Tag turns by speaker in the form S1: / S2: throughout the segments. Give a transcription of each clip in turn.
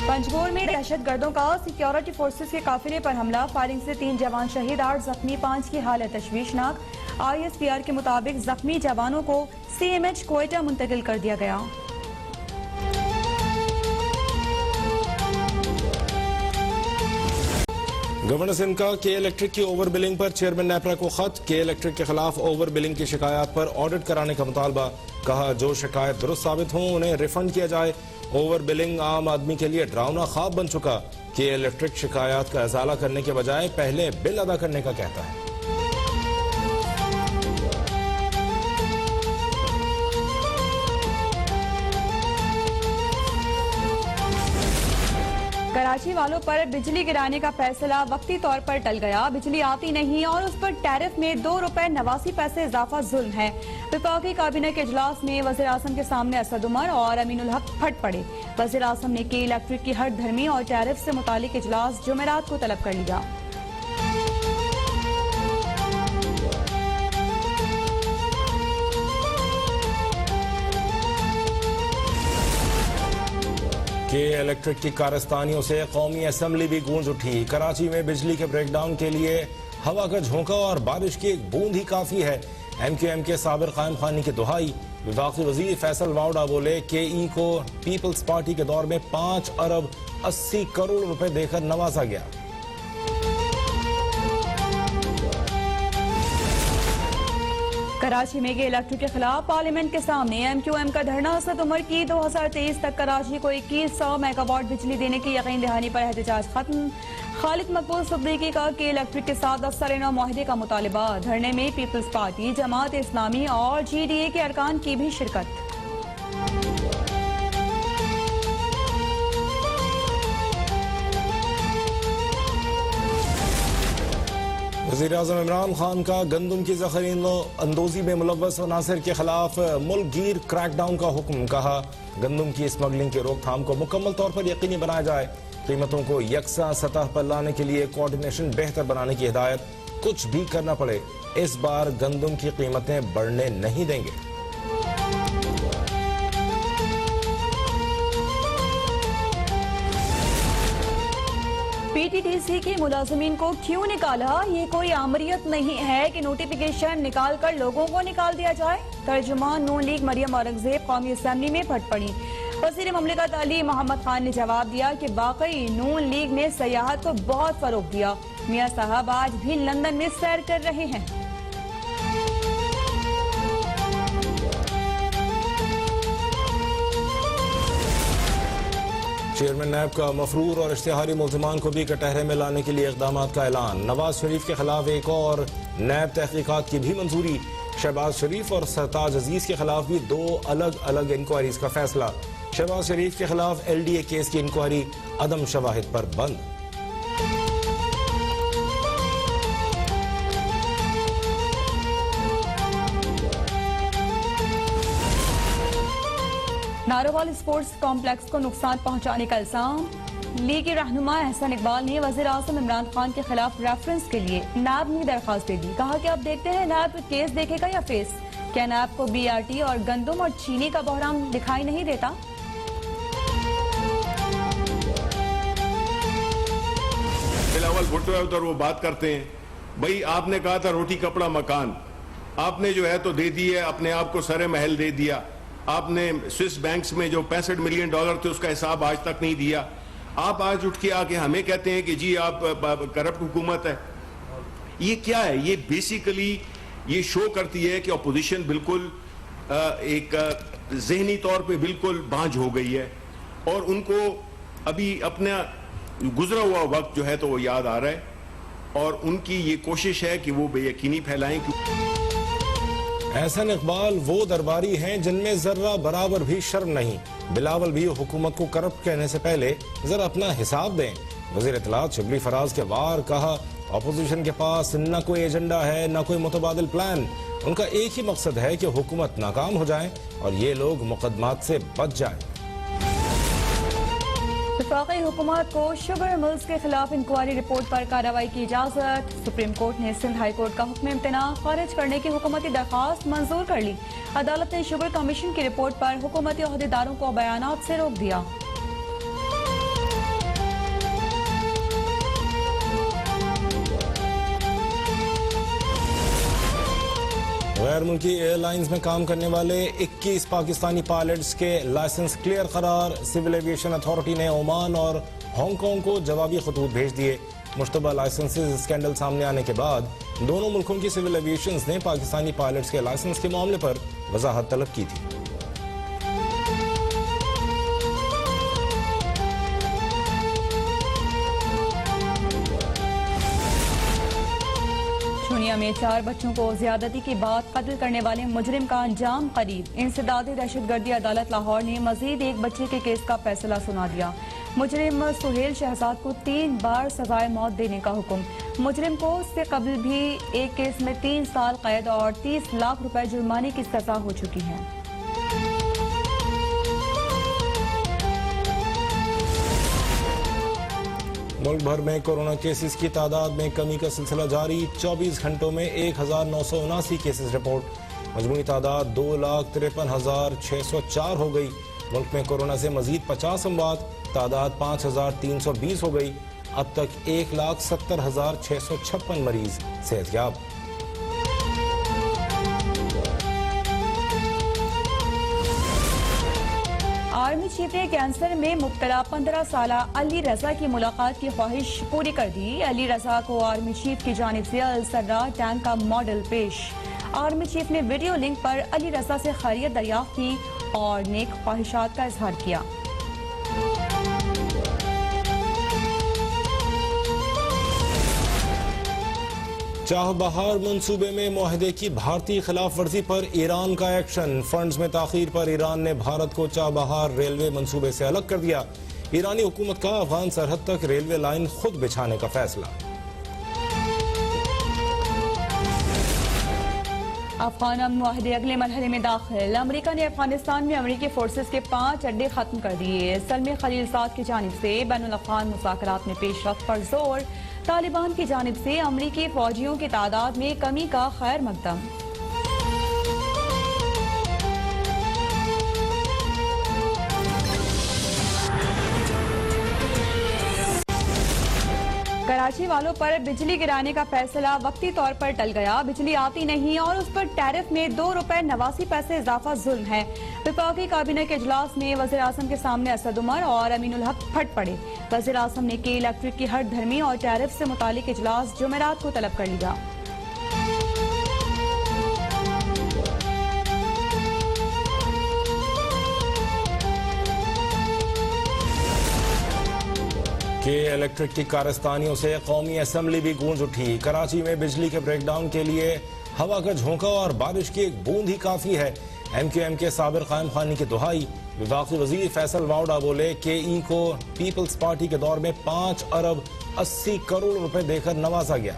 S1: पंजगोर में दहशतगर्दों का security forces के काफिले पर हमला, फायरिंग से 3 जवान शहीद, 8 जख्मी, 5 की हालत तशवीशनाक। ISPR के मुताबिक जख्मी जवानों को CMH क्वेटा मुंतकिल कर दिया गया।
S2: गवर्नर सिंध का के इलेक्ट्रिक की ओवर बिलिंग पर चेयरमैन नेपरा को खत, के इलेक्ट्रिक के खिलाफ ओवर बिलिंग की शिकायत पर ऑडिट कराने का मुतालबा। कहा जो शिकायत दुरुस्त साबित हो उन्हें रिफंड किया जाए। ओवर बिलिंग आम आदमी के लिए डरावना ख्वाब बन चुका। के इलेक्ट्रिक शिकायत का इजाला करने के बजाय पहले बिल अदा करने का कहता है।
S1: कराची वालों पर बिजली गिराने का फैसला वक्ती तौर पर टल गया। बिजली आती नहीं और उस पर टैरिफ में ₹2.89 इजाफा जुल्म है। विफाकी काबीना के इजलास में वज़ीर आज़म के सामने असद उमर और अमीनुल हक फट पड़े। वज़ीर आज़म ने के इलेक्ट्रिक की हर धर्मी और टैरिफ से मुतालिक इजलास जुमेरात को तलब कर लिया।
S2: के इलेक्ट्रिक की कारस्तानियों से कौमी असम्बली भी गूंज उठी। कराची में बिजली के ब्रेकडाउन के लिए हवा का झोंका और बारिश की एक बूंद ही काफी है। MQM के साबिर कायम खानी की दुहाई। विफाकी वजीर फैसल वाउडा बोले KE को पीपल्स पार्टी के दौर में 5 अरब 80 करोड़ रुपए देकर नवाजा गया।
S1: कराची में के इलेक्ट्रिक के खिलाफ पार्लियामेंट के सामने MQM का धरना। असद उमर की 2023 तक कराची को 2100 मेगावाट बिजली देने की यकीन दहानी पर एहतजाज खत्म। खालिद मकबूल सिद्दीकी का के इलेक्ट्रिक के साथ अफसराना मुआहदे का मुतालबा। धरने में पीपल्स पार्टी, जमात इस्लामी और GDA के अरकान की भी शिरकत।
S2: वज़ीर-ए-आज़म इमरान खान का गंदम की ज़ख़ीरा अंदोज़ी में मुलव्वस अनासर के खिलाफ मुल्क गिर क्रैकडाउन का हुक्म। कहा गंदम की स्मगलिंग की रोकथाम को मुकम्मल तौर पर यकीनी बनाया जाए। कीमतों को यकसा सतह पर लाने के लिए कोऑर्डिनेशन बेहतर बनाने की हिदायत। कुछ भी करना पड़े इस बार गंदम की कीमतें बढ़ने नहीं देंगे।
S1: PTTC के मुलाजिमीन को क्यों निकाला? ये कोई आमरियत नहीं है कि नोटिफिकेशन निकाल कर लोगों को निकाल दिया जाए। तर्जुमान नून लीग मरियम औरंगजेब कौमी असम्बली में फट पड़ी। वज़ीर ममलिकत अली मोहम्मद खान ने जवाब दिया कि वाकई नून लीग ने सयाहत को बहुत फरोग दिया। मियां साहब आज भी लंदन में सैर कर रहे हैं।
S2: चेयरमैन नैब का मफरूर और इश्तिहारी मुल्ज़िमान को भी कटहरे में लाने के लिए इक़दाम का ऐलान। नवाज शरीफ के खिलाफ एक और नैब तहकीकात की भी मंजूरी। शहबाज शरीफ और सरताज अजीज के खिलाफ भी 2 अलग अलग इंक्वायरीज का फैसला। शहबाज शरीफ के खिलाफ LDA केस की इंक्वायरी अदम शवाहिद पर बंद।
S1: नारोवाल स्पोर्ट्स कॉम्प्लेक्स को नुकसान पहुंचाने का इल्जाम। लीग के रहनुमा एहसन इकबाल ने वज़ीर आज़म इमरान खान के खिलाफ रेफरेंस के लिए नैब में दरखास्त दे दी। कहा कि अब देखते हैं नैब केस देखेगा या फेस। क्या नैब को BRT और गंदम और चीनी का बहरान दिखाई नहीं देता?
S3: बिलावल भुट्टो है उधर, वो बात करते हैं भाई आपने कहा था रोटी कपड़ा मकान, आपने जो है तो दे दिया, अपने आप को सरे महल दे दिया। आपने स्विस बैंक्स में जो $65 मिलियन थे उसका हिसाब आज तक नहीं दिया। आप आज उठ के आके हमें कहते हैं कि जी आप करप्ट हुकूमत है। ये क्या है? ये बेसिकली ये शो करती है कि अपोजिशन बिल्कुल एक जहनी तौर पे बिल्कुल बांझ हो गई है और उनको अभी अपना गुजरा हुआ वक्त जो है तो वो याद आ रहा है और उनकी ये कोशिश है कि वो बेयकीनी फैलाएं।
S2: एहसन इकबाल वो दरबारी हैं जिनमें जर्रा बराबर भी शर्म नहीं। बिलावल भी हुकूमत को करप्ट कहने से पहले जरा अपना हिसाब दें। वज़ीर इत्तलात शिबली फराज के वार। कहा अपोजिशन के पास न कोई एजेंडा है न कोई मुतबादिल प्लान। उनका एक ही मकसद है कि हुकूमत नाकाम हो जाए और ये लोग मुकदमात से बच जाए।
S1: वफाकी हुकूमत को शुगर मिल्स के खिलाफ इंक्वायरी रिपोर्ट पर कार्रवाई की इजाजत। सुप्रीम कोर्ट ने सिंध हाई कोर्ट का हुक्म इम्तना खारिज करने की हुकूमती दरखास्त मंजूर कर ली। अदालत ने शुगर कमीशन की रिपोर्ट पर हुकूमती ओहदेदारों को बयानात से रोक दिया।
S2: गैर मुल्की एयरलाइंस में काम करने वाले 21 पाकिस्तानी पायलट्स के लाइसेंस क्लियर करार। सिविल एविएशन अथॉरिटी ने ओमान और हांगकांग को जवाबी खतूत भेज दिए। मुश्तबा लाइसेंसेज स्कैंडल सामने आने के बाद दोनों मुल्कों की सिविल एविएशन ने पाकिस्तानी पायलट्स के लाइसेंस के मामले पर वजाहत तलब की थी।
S1: दुनिया में 4 बच्चों को ज्यादती के बाद कत्ल करने वाले मुजरिम का अंजाम करीब। इंसदादी दहशतगर्दी अदालत लाहौर ने मजीद एक बच्चे के केस का फैसला सुना दिया। मुजरिम सुहेल शहजाद को 3 बार सजाए मौत देने का हुक्म। मुजरिम को इससे कबल भी एक केस में 3 साल कैद और 30 लाख रुपए जुर्माने की सजा हो चुकी है।
S2: मुल्क भर में कोरोना केसेस की तादाद में कमी का सिलसिला जारी। 24 घंटों में 1979 केसेस रिपोर्ट। मजमूई तादाद 2,53,604 हो गई। मुल्क में कोरोना से मजीद 50 अमवात। तादाद 5,320 हो गई। अब तक 1,70,656 मरीज सेहतयाब।
S1: आर्मी चीफ ने कैंसर में मुब्तला 15 साला अली रजा की मुलाकात की ख्वाहिश पूरी कर दी। अली रजा को आर्मी चीफ की जानिब से अल सर्रार टैंक का मॉडल पेश। आर्मी चीफ ने वीडियो लिंक पर अली रजा से खैरियत दरियाफ्त की और नेक ख्वाहिशात का इजहार किया।
S2: चाहबहार मंसूबे में मुआहदे की भारतीय खिलाफ वर्जी पर ईरान का एक्शन। फंड्स में ताखीर पर ईरान ने भारत को चाहबहार रेलवे मंसूबे से अलग कर दिया। ईरानी हुकूमत का अफगान सरहद तक रेलवे लाइन खुद बिछाने का फैसला।
S1: अफगान मुआहदे अगले मरहले में दाखिल। अमरीका ने अफगानिस्तान में अमरीकी फोर्सेस के 5 अड्डे खत्म कर दिए। सलमी खलीलजाद की जानिब से बैनुल-अफ़गान मुज़ाकरात में पेशरफ्त पर जोर। तालिबान की जानिब से अमरीकी फौजियों की तादाद में कमी का खैर मकदम। कराची वालों पर बिजली गिराने का फैसला वक्ती तौर पर टल गया। बिजली आती नहीं और उस पर टैरिफ में ₹2.89 इजाफा जुल्म है। विफाकी काबीना के इजलास में वज़ीर आज़म के सामने असद उमर और अमीनुल हक फट पड़े। वज़ीर आज़म ने के इलेक्ट्रिक की हर धर्मी और टैरिफ से मुतालिक इजलास जुमेरात को तलब कर लिया।
S2: के इलेक्ट्रिक की कारस्तानियों से कौमी असम्बली भी गूंज उठी। कराची में बिजली के ब्रेकडाउन के लिए हवा का झोंका और बारिश की एक बूंद ही काफी है। MQM के साबिर कायम खानी की दुहाई। विफाकी वजीर फैसल वाउडा बोले KE को पीपल्स पार्टी के दौर में 5 अरब 80 करोड़ रुपए देकर नवाजा गया।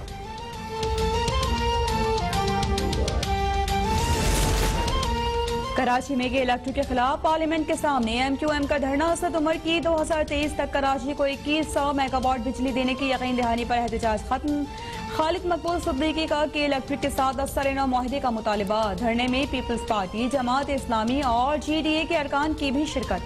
S1: कराची में गे इलेक्ट्रिक के खिलाफ पार्लियामेंट के सामने MQM का धरना। असद उमर की 2023 तक कराची को 2100 मेगावाट बिजली देने की यकीन दहानी पर एहतजाज खत्म। खालिद मकबूल सिद्दीकी का के इलेक्ट्रिक के साथ असर-ए-नौ मुआहदे का मुतालबा। धरने में पीपल्स पार्टी, जमात इस्लामी और GDA के अरकान की भी शिरकत।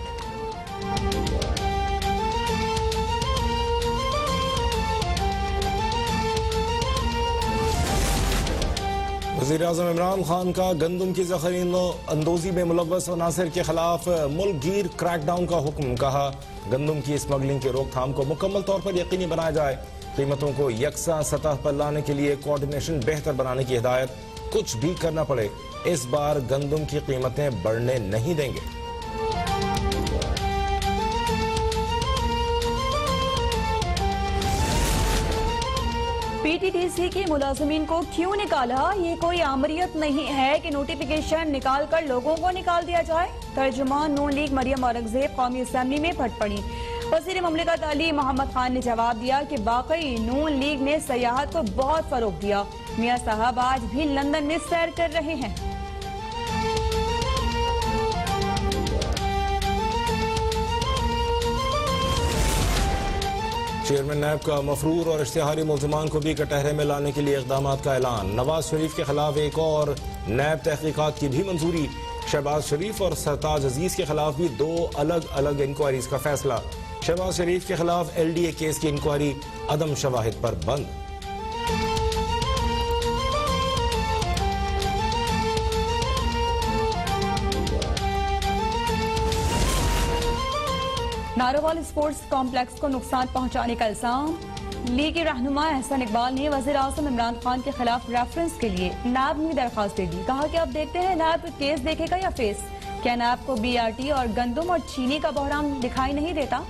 S2: वज़ीर-ए-आज़म इमरान खान का गंदम की ज़ख़ीर अंदोज़ी में मुलव्वस अनासर के खिलाफ मुल्कगीर क्रैकडाउन का हुक्म। कहा गंदम की स्मगलिंग की रोकथाम को मुकम्मल तौर पर यकीनी बनाया जाए। कीमतों को यकसा सतह पर लाने के लिए कोऑर्डिनेशन बेहतर बनाने की हिदायत। कुछ भी करना पड़े, इस बार गंदम की कीमतें बढ़ने नहीं देंगे।
S1: PTTC की मुलाजमीन को क्यों निकाला? ये कोई आमरियत नहीं है कि नोटिफिकेशन निकाल कर लोगों को निकाल दिया जाए। तर्जुमान नून लीग मरियम औरंगजेब कौमी असम्बली में फट पड़ी। वज़ीर ममलिकत अली मोहम्मद खान ने जवाब दिया कि वाकई नून लीग ने सयाहत को बहुत फरोग दिया। मियां साहब आज भी लंदन में सैर कर रहे हैं।
S2: चेयरमैन नैब का मफरूर और इश्तिहारी मुल्ज़िमान को भी कटहरे में लाने के लिए इक़दाम का ऐलान। नवाज शरीफ के खिलाफ एक और नैब तहकीकात की भी मंजूरी। शहबाज शरीफ और सरताज अजीज के खिलाफ भी 2 अलग अलग इंक्वायरीज का फैसला। शहबाज शरीफ के खिलाफ LDA केस की इंक्वायरी अदम शवाहिद पर बंद।
S1: नारोवाल स्पोर्ट्स कॉम्प्लेक्स को नुकसान पहुंचाने का इल्जाम। लीग के रहनुमा एहसन इकबाल ने वज़ीर आज़म इमरान खान के खिलाफ रेफरेंस के लिए नैब में दरखास्त दे दी। कहा कि अब देखते हैं नैब केस देखेगा या फेस। क्या नैब को BRT और गंदम और चीनी का बहरान दिखाई नहीं देता?